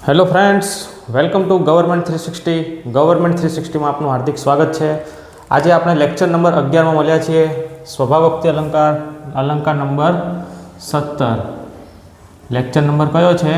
Hello friends, welcome to government 360. Government 360માં આપનું હાર્દિક સ્વાગત છે. આજે આપણે લેક્ચર નંબર 11માં મળ્યા છીએ. સ્વભાવોક્તિ અલંકાર, અલંકાર નંબર 17. લેક્ચર નંબર કયો છે?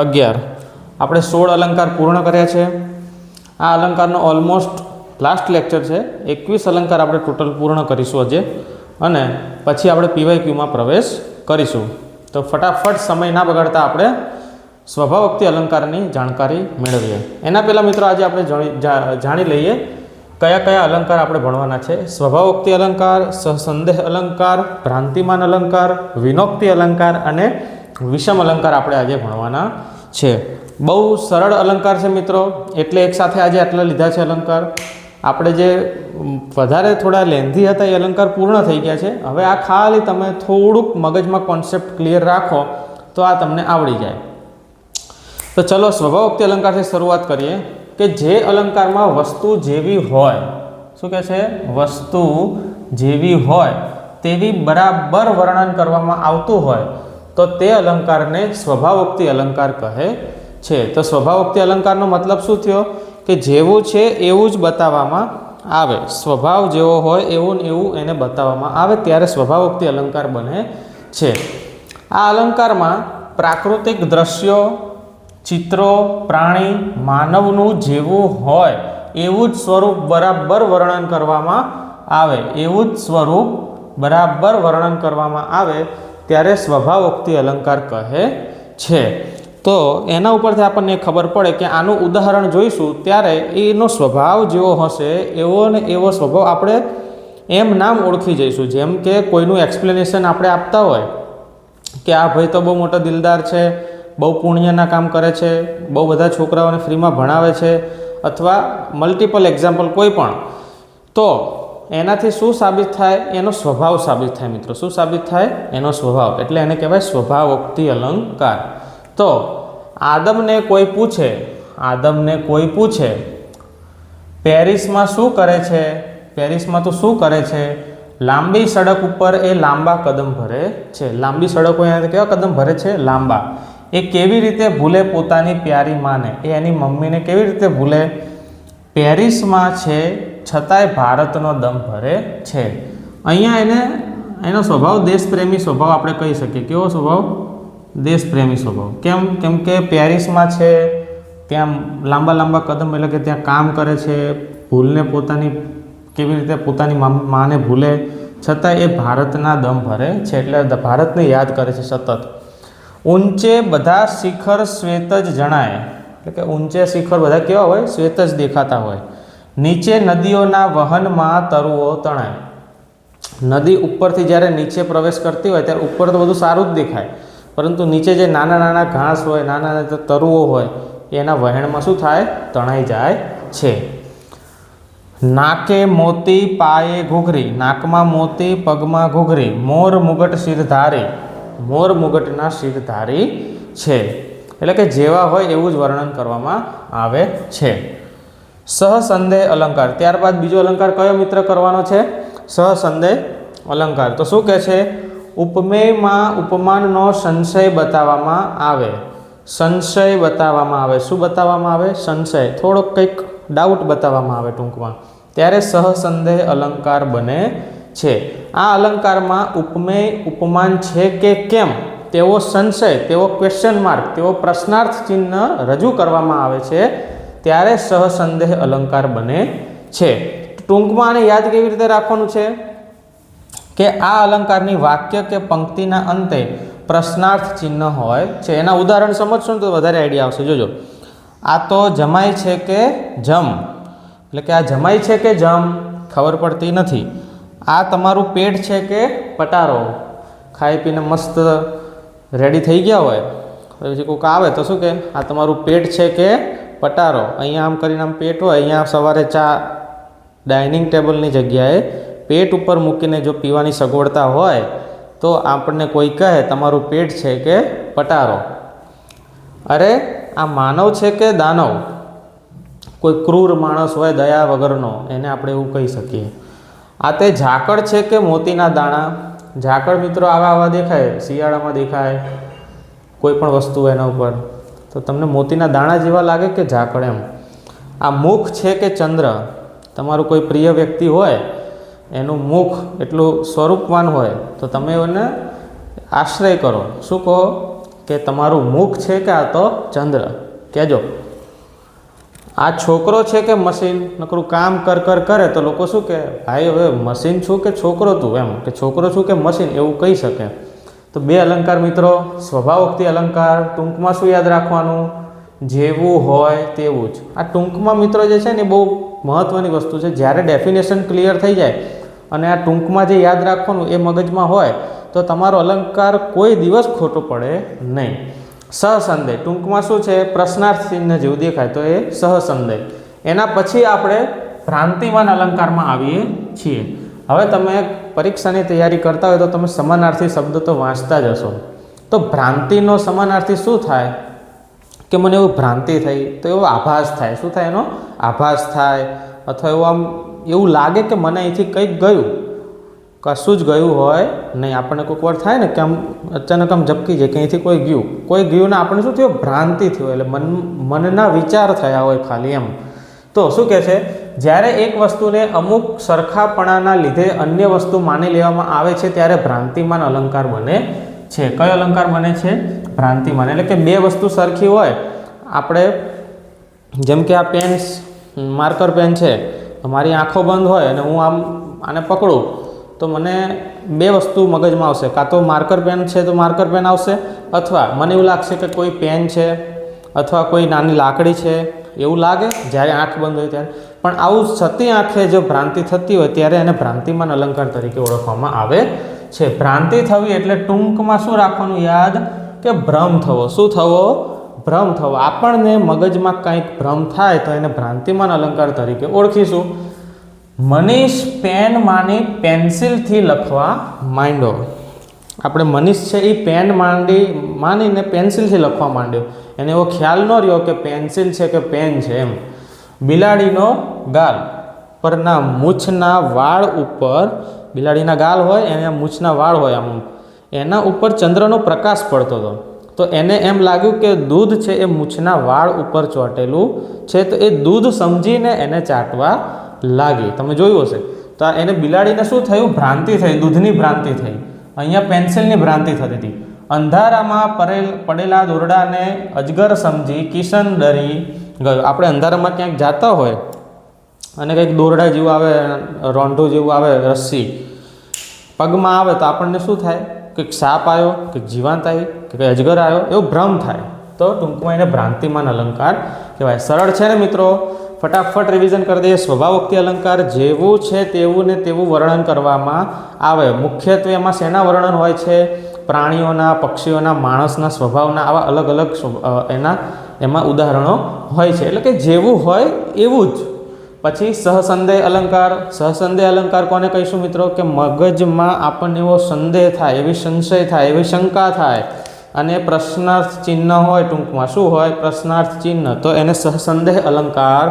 11. આપણે 16 અલંકાર પૂર્ણ કર્યા છે. આ અલંકારનો ઓલમોસ્ટ લાસ્ટ લેક્ચર છે. 21 અલંકાર આપણે ટોટલ પૂર્ણ કરીશું આજે, અને પછી આપણે પીવાયક્યુમાં પ્રવેશ કરીશું. તો ફટાફટ સમય ના બગાડતા આપણે સ્વભાવોક્તિ અલંકારની જાણકારી મેળવીએ. એના પહેલાં મિત્રો આજે આપણે જાણી લઈએ કયા કયા અલંકાર આપણે ભણવાના છે. સ્વભાવોક્તિ અલંકાર, સહસંદેહ અલંકાર, ભ્રાંતિમાન અલંકાર, વિનોક્તિ અલંકાર અને વિષમ અલંકાર આપણે આજે ભણવાના છે. બહુ સરળ અલંકાર છે મિત્રો, એટલે એકસાથે આજે આટલા લીધા છે અલંકાર. આપણે જે વધારે થોડા લેન્ધી હતા એ અલંકાર પૂર્ણ થઈ ગયા છે. હવે આ ખાલી તમે થોડુંક મગજમાં કોન્સેપ્ટ ક્લિયર રાખો તો આ તમને આવડી જાય. તો ચલો સ્વભાવોક્તિ અલંકારથી શરૂઆત કરીએ કે જે અલંકારમાં વસ્તુ જેવી હોય, શું કહે છે? વસ્તુ જેવી હોય તેવી બરાબર વર્ણન કરવામાં આવતું હોય તો તે અલંકારને સ્વભાવોક્તિ અલંકાર કહે છે. તો સ્વભાવોક્તિ અલંકારનો મતલબ શું થયો? કે જેવું છે એવું જ બતાવવામાં આવે, સ્વભાવ જેવો હોય એવું ને એવું એને બતાવવામાં આવે ત્યારે સ્વભાવોક્તિ અલંકાર બને છે. આ અલંકારમાં પ્રાકૃતિક દ્રશ્યો, ચિત્રો, પ્રાણી, માનવનું જેવું હોય એવું જ સ્વરૂપ બરાબર વર્ણન કરવામાં આવે, એવું જ સ્વરૂપ બરાબર વર્ણન કરવામાં આવે ત્યારે સ્વભાવોક્તિ અલંકાર કહે છે. તો એના ઉપરથી આપણને ખબર પડે કે આનું ઉદાહરણ જોઈશું ત્યારે એનો સ્વભાવ જેવો હશે એવો ને એવો સ્વભાવ આપણે એમ નામ ઓળખી જઈશું. જેમ કે કોઈનું એક્સપ્લેનેશન આપણે આપતા હોય કે આ ભાઈ તો બહુ મોટો દિલદાર છે, બહુ પુણ્યના કામ કરે છે, બહુ બધા છોકરાઓને ફ્રીમાં ભણાવે છે, અથવા મલ્ટિપલ એક્ઝામ્પલ કોઈ પણ, તો એનાથી શું સાબિત થાય? એનો સ્વભાવ સાબિત થાય મિત્રો. શું સાબિત થાય? એનો સ્વભાવ. એટલે એને કહેવાય સ્વભાવોક્તિ અલંકાર. તો આદમને કોઈ પૂછે પેરિસમાં શું કરે છે? પેરિસમાં તો શું કરે છે? લાંબી સડક ઉપર એ લાંબા કદમ ભરે છે. લાંબી સડકો એના કેવા કદમ ભરે છે? લાંબા. એ કેવી રીતે ભૂલે પોતાની પ્યારી માને? એ એની મમ્મીને કેવી રીતે ભૂલે? પેરિસમાં છે છતાંય ભારતનો દમ ભરે છે. અહીંયા એનો સ્વભાવ દેશપ્રેમી સ્વભાવ આપણે કહી શકીએ. કેવો સ્વભાવ? દેશપ્રેમી સ્વભાવ. કેમ કે પેરિસમાં છે ત્યાં લાંબા લાંબા કદમ, એટલે કે ત્યાં કામ કરે છે, ભૂલને કેવી રીતે પોતાની માને ભૂલે છતાં એ ભારતના દમ ભરે છે, એટલે ભારતને યાદ કરે છે સતત. ઊંચે બધા શિખર શ્વેત જ જણાય, એટલે કે ઊંચે શિખર બધા કેવા હોય? શ્વેત જ દેખાતા હોય. નીચે નદીઓના વહનમાં તરુઓ તણાય. નદી ઉપરથી જ્યારે નીચે પ્રવેશ કરતી હોય ત્યારે ઉપર તો બધું સારું જ દેખાય, પરંતુ નીચે જે નાના નાના ઘાસ હોય, નાના નાના તરુઓ હોય એના વહેણમાં શું થાય? તણાઈ જાય છે. નાકે મોતી પાયે ઘૂઘરી, નાકમાં મોતી પગમાં ઘૂઘરી, મોર મુગટ શિરધારી, મોર મુગટના શિરધારી છે. એટલે કે જેવા હોય એવું જ વર્ણન કરવામાં આવે છે. સહસંદેહ અલંકાર. ત્યારબાદ બીજો અલંકાર કયો મિત્ર કરવાનો છે? સહસંદેહ અલંકાર. તો શું કહે છે? ઉપમેયમાં ઉપમાનનો સંશય બતાવવામાં આવે. સંશય બતાવવામાં આવે. શું બતાવવામાં આવે? સંશય, થોડોક કંઈક ડાઉટ બતાવવામાં આવે ટૂંકમાં, ત્યારે સહસંદેહ અલંકાર બને છે. આ અલંકારમાં ઉપમેય ઉપમાન છે કે કેમ તેવો સંશય, તેવો ક્વેશ્ચન માર્ક, તેવો પ્રશ્નાર્થ ચિહ્ન રજૂ કરવામાં આવે છે ત્યારે સહસંદેહ અલંકાર બને છે. ટૂંકમાં આને યાદ કેવી રીતે રાખવાનું છે? કે આ અલંકારની વાક્ય કે પંક્તિના અંતે પ્રશ્નાર્થ ચિહ્ન હોય છે. એના ઉદાહરણ સમજશો ને તો વધારે આઈડિયા આવશે. જોજો, આ તો જમાય છે કે જમ, એટલે કે આ જમાય છે કે જમ ખબર પડતી નથી. આ તમારું પેટ છે કે પટારો? ખાઈ પીને મસ્ત રેડી થઈ ગયા હોય, પછી કોઈક આવે તો શું કે આ તમારું પેટ છે કે પટારો? અહીંયા આમ કરીને આમ પેટ હોય, અહીંયા સવારે ચા ડાઇનિંગ ટેબલની જગ્યાએ પેટ ઉપર મૂકીને જો પીવાની સગવડતા હોય તો આપણને કોઈ કહે તમારું પેટ છે કે પટારો? અરે આ માનવ છે કે દાનવ? કોઈ ક્રૂર માણસ હોય દયા વગરનો, એને આપણે એવું કહી શકીએ. આ તે ઝાકળ છે કે મોતીના દાણા? ઝાકળ મિત્રો આવા દેખાય, શિયાળામાં દેખાય કોઈ પણ વસ્તુ એના ઉપર. તો તમને મોતીના દાણા જેવા લાગે કે ઝાકળ એમ. આ મુખ છે કે ચંદ્ર, તમારું કોઈ પ્રિય વ્યક્તિ હોય એનું મુખ એટલું સ્વરૂપવાન હોય તો તમે એને આશ્રય કરો. શું કહો કે તમારું મુખ છે કે આ તો ચંદ્ર? કહેજો. આ છોકરો છે કે મશીન? નકરું કામ કરે તો લોકો શું કહે, ભાઈ હવે મશીન છું કે છોકરો તું, એમ કે છોકરો છું કે મશીન, એવું કહી શકે. તો બે અલંકાર મિત્રો, સ્વભાવોક્તિ અલંકાર. ટૂંકમાં શું યાદ રાખવાનું? જેવું હોય તેવું જ. આ ટૂંકમાં મિત્રો જે છે ને એ બહુ મહત્ત્વની વસ્તુ છે. જ્યારે ડેફિનેશન ક્લિયર થઈ જાય અને આ ટૂંકમાં જે યાદ રાખવાનું એ મગજમાં હોય તો તમારો અલંકાર કોઈ દિવસ ખોટો પડે નહીં. સહસંદેહ, ટૂંકમાં શું છે? પ્રશ્નાર્થ ચિહ્ન જેવું દેખાય તો એ સહસંદેહ. એના પછી આપણે ભ્રાંતિમાન અલંકારમાં આવીએ છીએ. હવે તમે પરીક્ષાની તૈયારી કરતા હોય તો તમે સમાનાર્થી શબ્દ તો વાંચતા જ હશો. તો ભ્રાંતિનો સમાનાર્થી શું થાય? કે મને એવું ભ્રાંતિ થઈ, તો એવો આભાસ થાય. શું થાય? એનો આભાસ થાય. અથવા એવું આમ એવું લાગે કે મને અહીંથી કંઈક ગયું, કશું જ ગયું હોય નહીં. આપણને કોઈક વાર થાય ને કે આમ અચાનક આમ ઝપકી જાય કે અહીંથી કોઈ ગયું ને આપણને શું થયું? ભ્રાંતિ થયું. એટલે મનના વિચાર થયા હોય ખાલી એમ. તો શું કહે છે? જ્યારે એક વસ્તુને અમુક સરખાપણાના લીધે અન્ય વસ્તુ માની લેવામાં આવે છે ત્યારે ભ્રાંતિમાન અલંકાર બને છે. કયો અલંકાર બને છે? ભ્રાંતિમાન. એટલે કે બે વસ્તુ સરખી હોય, આપણે જેમ કે આ પેન, માર્કર પેન છે, મારી આંખો બંધ હોય અને હું આને પકડું તો મને બે વસ્તુ મગજમાં આવશે. કાં તો માર્કર પેન છે તો માર્કર પેન આવશે, અથવા મને એવું લાગશે કે કોઈ પેન છે અથવા કોઈ નાની લાકડી છે એવું લાગે જ્યારે આંખ બંધ હોય ત્યારે. પણ આવું સતી આંખે જો ભ્રાંતિ થતી હોય ત્યારે એને ભ્રાંતિમાન અલંકાર તરીકે ઓળખવામાં આવે છે. ભ્રાંતિ થવી એટલે ટૂંકમાં શું રાખવાનું યાદ? કે ભ્રમ થવો. શું થવો? ભ્રમ થવો. આપણને મગજમાં કંઈક ભ્રમ થાય તો એને ભ્રાંતિમાન અલંકાર તરીકે ઓળખીશું. મનીષ પેન માની પેન્સિલથી લખવા માંડ્યો. આપણે મનીષ છે એ પેન માનીને પેન્સિલથી લખવા માંડ્યો. એને એવો ખ્યાલ ન રહ્યો કે પેન્સિલ છે કે પેન છે એમ. બિલાડીનો ગાલ પરના મૂછના વાળ ઉપર, બિલાડીના ગાલ હોય એને મૂછના વાળ હોય આમ, એના ઉપર ચંદ્રનો પ્રકાશ પડતો હતો. તો એને એમ લાગ્યું કે દૂધ છે એ મૂછના વાળ ઉપર ચોંટેલું છે, તો એ દૂધ સમજીને એને ચાટવા લાગી. તમે જોયું હશે. તો એને બિલાડીને શું થયું? ભ્રાંતિ થઈ, દૂધની ભ્રાંતિ થઈ. અહીંયા પેન્સિલની ભ્રાંતિ થતી હતી. અંધારામાં પડેલા દોરડાને અજગર સમજી કિશન ડરી ગયો. આપણે અંધારામાં ક્યાંક જતા હોય અને કંઈક દોરડા જેવું આવે, રોંઢો જેવું આવે, રસ્સી પગમાં આવે તો આપણને શું થાય? કંઈક સાપ આવ્યો, કંઈક જીવાંત આવી, કે કંઈ અજગર આવ્યો, એવો ભ્રમ થાય. તો ટૂંકમાં એને ભ્રાંતિમાન અલંકાર કહેવાય. સરળ છે ને મિત્રો? ફટાફટ રિવિઝન કરી દઈએ. સ્વભાવોક્તિ અલંકાર જેવું છે તેવું ને તેવું વર્ણન કરવામાં આવે. મુખ્યત્વે એમાં શેના વર્ણન હોય છે? પ્રાણીઓના, પક્ષીઓના, માણસના સ્વભાવના, આવા અલગ અલગ એમાં ઉદાહરણો હોય છે. એટલે કે જેવું હોય એવું જ. પછી સહસંદેહ અલંકાર. સહસંદેહ અલંકાર કોને કહીશું મિત્રો? કે મગજમાં આપણને એવો સંદેહ થાય, એવી સંશય થાય, એવી શંકા થાય અને પ્રશ્નાર્થ ચિહ્ન હોય, ટૂંકમાં શું હોય? પ્રશ્નાર્થ ચિહ્ન. તો એને સહસંદેહ અલંકાર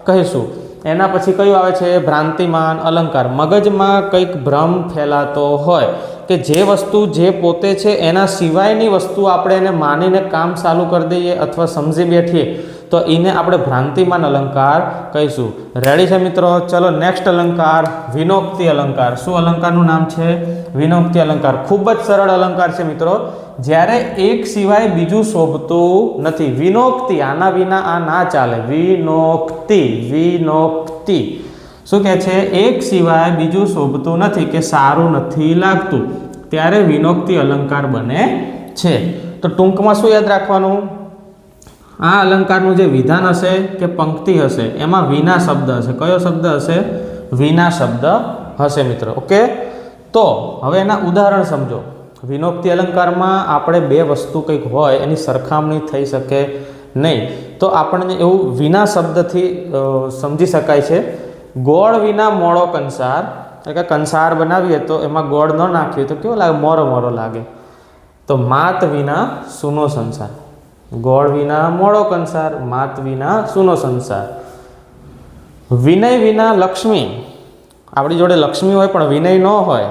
કહીશું. એના પછી કયું આવે છે? ભ્રાંતિમાન અલંકાર. મગજમાં કંઈક ભ્રમ ફેલાતો હોય કે જે વસ્તુ જે પોતે છે એના સિવાયની વસ્તુ આપણે એને માનીને કામ ચાલુ કરી દઈએ અથવા સમજી બેઠીએ તો એને આપણે ભ્રાંતિમાન અલંકાર કહીશું. રેડી છે મિત્રો? ચલો નેક્સ્ટ અલંકાર, વિનોક્તિ અલંકાર. શું અલંકારનું નામ છે? વિનોક્તિ અલંકાર. ખૂબ જ સરળ અલંકાર છે મિત્રો. જ્યારે એક સિવાય બીજું શોભતું નથી. વિનોક્તિ, આના વિના આ ના ચાલે. વિનોક્તિ. શું કહે છે? એક સિવાય બીજું શોભતું નથી કે સારું નથી લાગતું ત્યારે વિનોક્તિ અલંકાર બને છે. તો ટૂંકમાં શું યાદ રાખવાનું? આ અલંકારનું જે વિધાન હશે કે પંક્તિ હશે એમાં વિના શબ્દ હશે. કયો શબ્દ હશે? વિના શબ્દ હશે મિત્રો. ઓકે. તો હવે એના ઉદાહરણ સમજો. વિનોક્તિ અલંકારમાં આપણે બે વસ્તુ કંઈક હોય એની સરખામણી થઈ શકે નહીં, તો આપણને એવું વિના શબ્દથી સમજી શકાય છે. ગોળ વિના મોળો કંસાર, એટલે કે કંસાર બનાવીએ તો એમાં ગોળ ન નાખીએ તો કેવો લાગે? મોરો મોરો લાગે. તો માત વિના સૂનો સંસાર. ગોળ વિના મોળો કંસાર, માત વિના સૂનો સંસાર. વિનય વિના લક્ષ્મી. આપણી જોડે લક્ષ્મી હોય પણ વિનય ન હોય.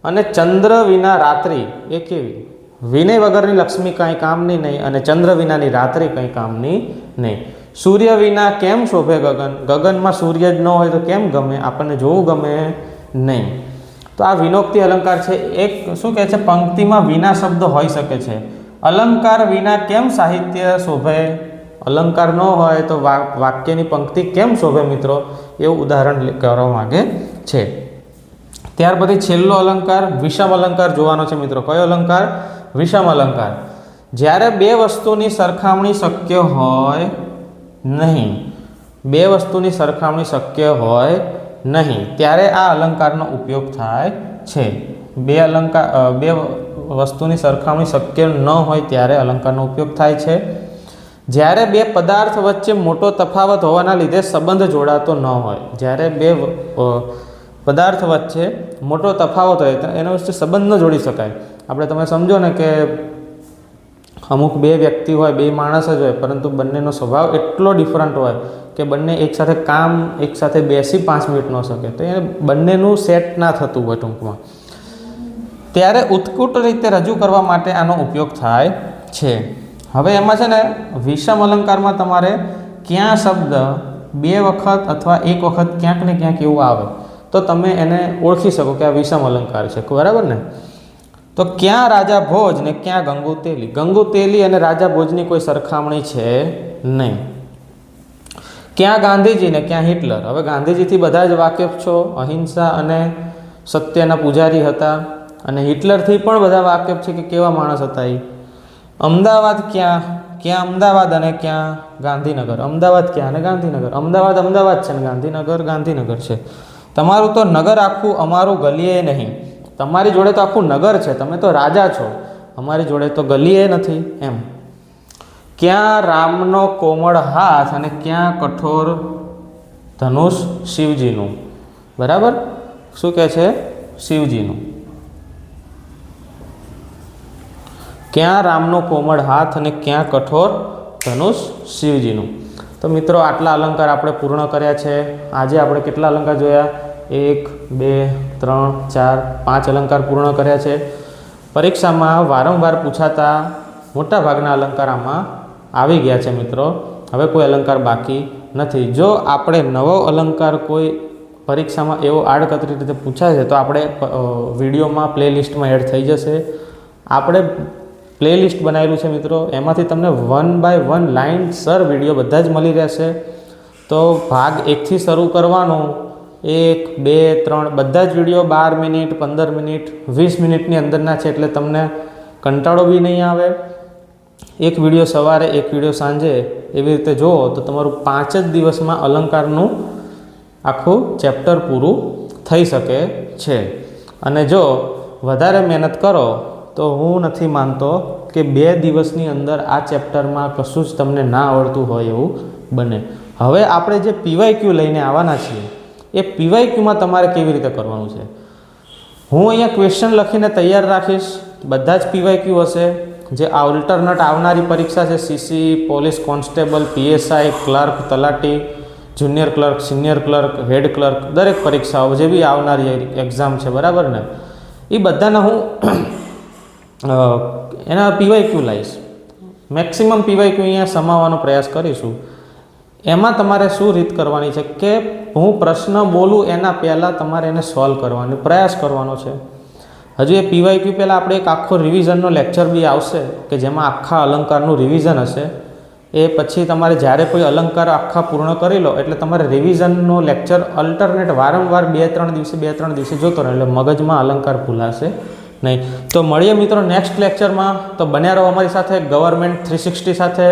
અને ચંદ્ર વિના રાત્રિ. એ કેવી? વિનય વગરની લક્ષ્મી કાંઈ કામની નહીં અને ચંદ્ર વિનાની રાત્રિ કંઈ કામની નહીં. સૂર્ય વિના કેમ શોભે ગગન, ગગનમાં સૂર્ય જ ન હોય તો કેમ ગમે, આપણને જોવું ગમે નહીં. તો આ વિનોક્તિ અલંકાર છે. એક શું કહે છે, પંક્તિમાં વિના શબ્દ હોઈ શકે છે. અલંકાર વિના કેમ સાહિત્ય શોભે, અલંકાર ન હોય તો વાક્યની પંક્તિ કેમ શોભે મિત્રો, એવું ઉદાહરણ કરવા માગે છે. ત્યાર પછી છેલ્લો અલંકાર વિષમ અલંકાર જોવાનો છે મિત્રો. કયો અલંકાર? વિષમ અલંકાર. જ્યારે બે વસ્તુની સરખામણી શક્ય હોય નહીં, બે વસ્તુની સરખામણી શક્ય હોય નહીં ત્યારે આ અલંકારનો ઉપયોગ થાય છે. બે વસ્તુની સરખામણી શક્ય ન હોય ત્યારે અલંકારનો ઉપયોગ થાય છે. જ્યારે બે પદાર્થ વચ્ચે મોટો તફાવત હોવાના લીધે સંબંધ જોડાતો ન હોય, જ્યારે બે પદાર્થ વચ્ચે મોટો તફાવત હોય તો એના વચ્ચે સંબંધ ન જોડી શકાય. આપણે તમે સમજો ને કે અમુક બે વ્યક્તિ હોય, બે માણસ જ હોય, પરંતુ બંનેનો સ્વભાવ એટલો ડિફરન્ટ હોય કે બંને એકસાથે એકસાથે બેસી 5 મિનિટ ન શકે, તો એ બંનેનું સેટ ના થતું હોય ટૂંકમાં, ત્યારે ઉત્કૃષ્ટ રીતે રજૂ કરવા માટે આનો ઉપયોગ થાય છે. હવે એમાં છે ને વિષમ અલંકારમાં તમારે ક્યાં શબ્દ બે વખત અથવા એક વખત ક્યાંક ને ક્યાંક એવું આવે તો તમે એને ઓળખી શકો કે આ વિષમ અલંકાર છે, બરાબર ને. તો ક્યાં રાજા ભોજ ને ક્યાં ગંગુતેલી, ગંગુતેલી અને રાજા ભોજની કોઈ સરખામણી છે નહીં. ક્યાં ગાંધીજી ને ક્યાં હિટલર. હવે ગાંધીજીથી બધા જ વાકેફ છો, અહિંસા અને સત્યના પૂજારી હતા, અને હિટલરથી પણ બધા વાકેફ છે કે કેવા માણસ હતા એ. અમદાવાદ ક્યાં અમદાવાદ અને ક્યાં ગાંધીનગર, અમદાવાદ ક્યાં અને ગાંધીનગર, અમદાવાદ છે અને ગાંધીનગર છે. તમારું તો નગર આખું, અમારું ગલીએ નહીં. તમારી જોડે તો આખું નગર છે, તમે તો રાજા છો, અમારી જોડે તો ગલીએ નથી એમ. ક્યાં રામનો કોમળ હાથ અને ક્યાં કઠોર ધનુષ શિવજીનું, બરાબર. શું કહે છે? શિવજીનું. ક્યાં રામનો કોમળ હાથ અને ક્યાં કઠોર ધનુષ શિવજીનું. તો મિત્રો આટલા અલંકાર આપણે પૂર્ણ કર્યા છે. આજે આપણે કેટલા અલંકાર જોયા? 1 2 3 4 5 અલંકાર પૂર્ણ કર્યા છે. પરીક્ષામાં વારંવાર પૂછાતા મોટાભાગના અલંકાર આમાં આવી ગયા છે મિત્રો. હવે કોઈ અલંકાર બાકી નથી. જો આપણે નવો અલંકાર કોઈ પરીક્ષામાં એવો આડકતરી રીતે પૂછાય છે તો આપણે વિડીયોમાં પ્લેલિસ્ટમાં એડ થઈ જશે. આપણે પ્લેલિસ્ટ બનાવેલું છે મિત્રો, એમાંથી તમને 1 by 1 લાઇન સર વિડીયો બધા જ મળી રહેશે. તો ભાગ 1થી શરૂ કરવાનું, 1 2 3 બધા જ વિડીયો 12 મિનિટ 15 મિનિટ 20 મિનિટની અંદરના છે, એટલે તમને કંટાળો બી નહીં આવે. એક વિડીયો સવારે, એક વિડીયો સાંજે, એવી રીતે જુઓ તો તમારું 5 જ દિવસમાં અલંકારનું આખું ચેપ્ટર પૂરું થઈ શકે છે. અને જો વધારે મહેનત કરો તો હું નથી માનતો કે 2 દિવસની અંદર આ ચેપ્ટરમાં કશું જ તમને ના આવડતું હોય એવું બને. હવે આપણે જે પીવાયક્યુ લઈને આવવાના છીએ એ પીવાયક્યુમાં તમારે કેવી રીતે કરવાનું છે, હું અહીંયા ક્વેશ્ચન લખીને તૈયાર રાખીશ. બધા જ પીવાયક્યુ હશે. જે ઓલ્ટરનેટ આવનારી પરીક્ષા છે, CC, police constable, PSI, clerk, તલાટી, junior clerk, senior clerk, head clerk, દરેક પરીક્ષાઓ જે બી આવનારી એક્ઝામ છે, બરાબર ને, એ બધાના હું એના પીવાયક્યુ લાવીશ. મેક્સિમમ પીવાયક્યુ અહીંયા સમાવવાનો પ્રયાસ કરીશું. એમાં તમારે શું રીત કરવાની છે કે હું પ્રશ્ન બોલું એના પહેલાં તમારે એને સોલ્વ કરવાનો પ્રયાસ કરવાનો છે. હજુ એ પીવાયક્યુ પહેલાં આપણે એક આખો રિવિઝનનો લેક્ચર બી આવશે કે જેમાં આખા અલંકારનું રિવિઝન હશે. એ પછી તમારે જ્યારે કોઈ અલંકાર આખા પૂર્ણ કરી લો એટલે તમારે રિવિઝનનો લેક્ચર અલ્ટરનેટ વારંવાર 2-3 દિવસે જોતો રહે, એટલે મગજમાં અલંકાર ભૂલાશે નહીં. તો મળીએ મિત્રો નેક્સ્ટ લેક્ચરમાં. તો બન્યા રહો અમારી સાથે ગવર્મેન્ટ 360 સાથે.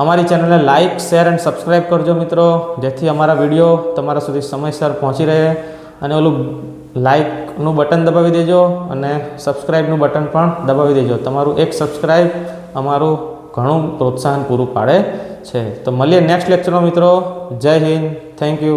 અમારી ચેનલને લાઇક, શેર એન્ડ સબસ્ક્રાઈબ કરજો મિત્રો, જેથી અમારા વિડીયો તમારા સુધી સમયસર પહોંચી રહે. અને ઓલું લાઇકનું બટન દબાવી દેજો અને સબસ્ક્રાઈબનું બટન પણ દબાવી દેજો. તમારું એક સબસ્ક્રાઈબ અમારું ઘણું પ્રોત્સાહન પૂરું પાડે છે. તો મળીએ નેક્સ્ટ લેક્ચરમાં મિત્રો. જય હિન્દ, થેન્ક યુ.